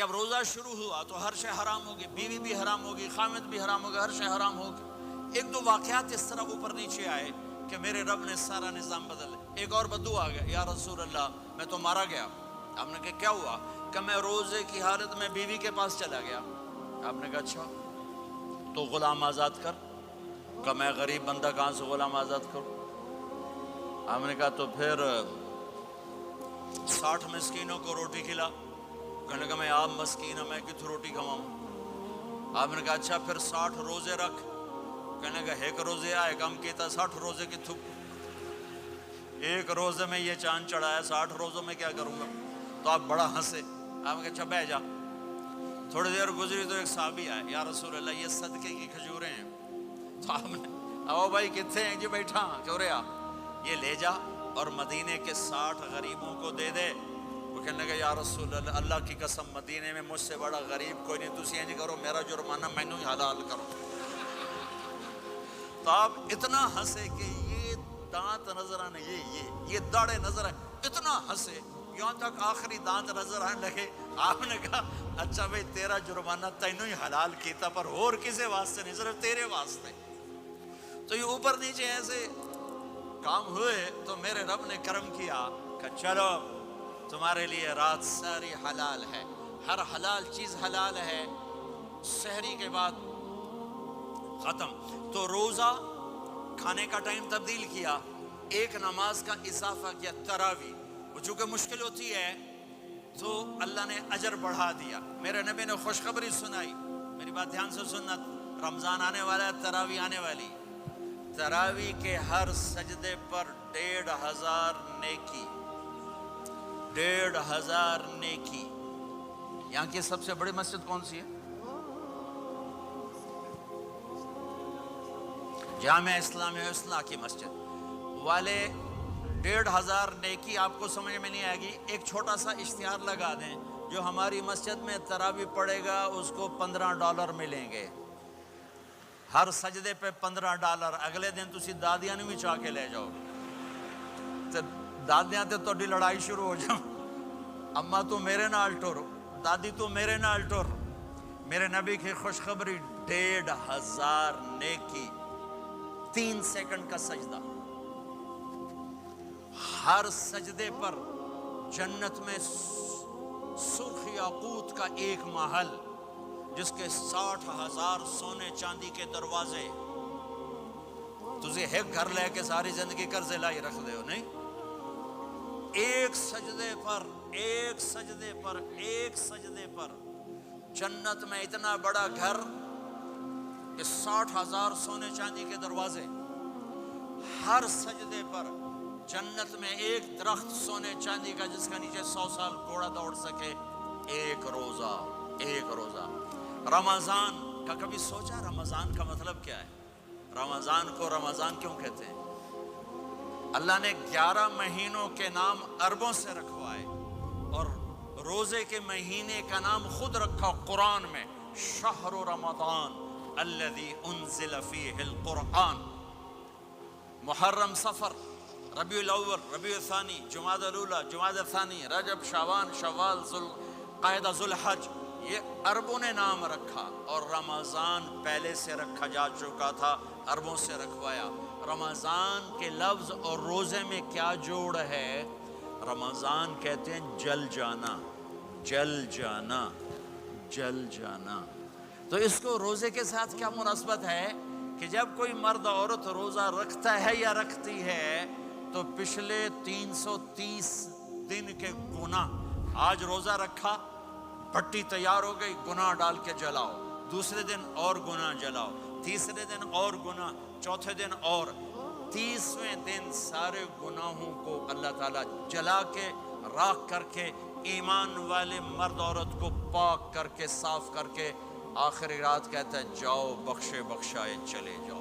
جب روزہ شروع ہوا تو ہر شے حرام ہوگی، بیوی بھی حرام ہوگی، خامد بھی حرام ہوگا، ہر شے حرام ہوگی۔ ایک دو واقعات اس طرح اوپر نیچے آئے کہ میرے رب نے سارا نظام بدل۔ ایک اور بدو آ گیا، یا رسول اللہ میں تو مارا گیا۔ آپ نے کہا کیا ہوا؟ کہ میں روزے کی حالت میں بیوی کے پاس چلا گیا۔ آپ نے کہا اچھا تو غلام آزاد کر۔ کہ میں غریب بندہ کہاں سے غلام آزاد کروں؟ آپ نے کہا تو پھر 60 مسکینوں کو روٹی کھلا۔ کہنے لگا میں آپ مسکین ہوں، میں کتوں روٹی کھواؤں؟ آپ نے کہا اچھا پھر 60 روزے رکھ۔ کہنے لگا ایک روزے آئے کم کیتا، 60 روزے کتوں؟ ایک روزے میں یہ چاند چڑھایا، 60 روزوں میں کیا کروں گا؟ تو آپ بڑا ہنسے۔ آپ نے کہا اچھا بیٹھ جا۔ تھوڑی دیر گزری تو ایک صحابی آئے، یا رسول اللہ یہ صدقے کی کھجوریں ہیں۔ تو آپ نے او بھائی کتنے ہیں؟ جی بیٹھا کیوں رہا؟ یہ لے جا اور مدینے کے 60 غریبوں کو دے دے۔ وہ کہنے لگا یا رسول اللہ اللہ کی قسم مدینے میں مجھ سے بڑا غریب کوئی نہیں، تسی انج کرو میرا جرمانہ مینوں ہی حلال کرو۔ تو آپ اتنا ہنسے کہ یہ دانت نظر آنے، یہ داڑے نظر آئے، اتنا ہنسے یہاں تک آخری دانت نظر آنے لگے۔ آپ نے کہا اچھا بھائی تیرا جرمانہ تینوں ہی حلال کیتا، پر اور کسے واسطے نہیں، صرف تیرے واسطے۔ تو یہ اوپر نیچے ایسے کام ہوئے تو میرے رب نے کرم کیا کہ چلو تمہارے لیے رات ساری حلال ہے، ہر حلال چیز حلال ہے۔ سحری کے بعد ختم۔ تو روزہ کھانے کا ٹائم تبدیل کیا، ایک نماز کا اضافہ کیا، تراویح۔ وہ چونکہ مشکل ہوتی ہے تو اللہ نے اجر بڑھا دیا۔ میرے نبی نے خوشخبری سنائی، میری بات دھیان سے سننا، رمضان آنے والا ہے، تراویح آنے والی۔ تراویح کے ہر سجدے پر 1500 نیکی، 1500 نیکی۔ یہاں کی سب سے بڑی مسجد کون سی ہے؟ جامعہ اسلامیہ اصلاح کی مسجد والے۔ 1500 نیکی آپ کو سمجھ میں نہیں آئے گی۔ ایک چھوٹا سا اشتہار لگا دیں، جو ہماری مسجد میں تراویح پڑھے گا اس کو $15 ملیں گے، ہر سجدے پہ $15۔ اگلے دن تسی دادیاں نے بھی چاہ کے لے جاؤ، دادیاں تے تھوڑی لڑائی شروع ہو جاؤ، اماں تو میرے نال ٹر، دادی تو میرے نال ٹر۔ میرے نبی کی خوشخبری، 1500 نیکی، 3 سیکنڈ کا سجدہ۔ ہر سجدے پر جنت میں سرخ یاقوت کا ایک محل، جس کے 60,000 سونے چاندی کے دروازے۔ تجھے ایک گھر لے کے ساری زندگی قرضے لائی رکھ دے ہو نہیں؟ ایک سجدے پر، ایک سجدے پر، ایک سجدے پر جنت میں اتنا بڑا گھر کہ 60,000 سونے چاندی کے دروازے۔ ہر سجدے پر جنت میں ایک درخت سونے چاندی کا جس کا نیچے 100 سال گھوڑا دوڑ سکے۔ ایک روزہ، ایک روزہ۔ رمضان کا کبھی سوچا رمضان کا مطلب کیا ہے؟ رمضان کو رمضان کیوں کہتے ہیں؟ اللہ نے 11 مہینوں کے نام عربوں سے رکھوائے اور روزے کے مہینے کا نام خود رکھا قرآن میں، شہر رمضان الذی انزل فیہ القرآن۔ محرم، صفر، ربیع الاول، ربیع الثانی، جمادی الاولی، جمادی الثانی، رجب، شعبان، شوال، ذوالقعدہ، ذوالحج، یہ عربوں نے نام رکھا۔ اور رمضان پہلے سے رکھا جا چکا تھا، عربوں سے رکھوایا۔ رمضان کے لفظ اور روزے میں کیا جوڑ ہے؟ رمضان کہتے ہیں جل جانا، جل جانا، جل جانا۔ تو اس کو روزے کے ساتھ کیا مناسبت ہے کہ جب کوئی مرد عورت روزہ رکھتا ہے یا رکھتی ہے تو پچھلے 330 دن کے گناہ، آج روزہ رکھا، پٹی تیار ہو گئی، گناہ ڈال کے جلاؤ، دوسرے دن اور گناہ جلاؤ، تیسرے دن اور گناہ، چوتھے دن اور، 30ویں دن سارے گناہوں کو اللہ تعالیٰ جلا کے، راکھ کر کے، ایمان والے مرد عورت کو پاک کر کے، صاف کر کے، آخری رات کہتا ہے جاؤ بخشے بخشائے چلے جاؤ۔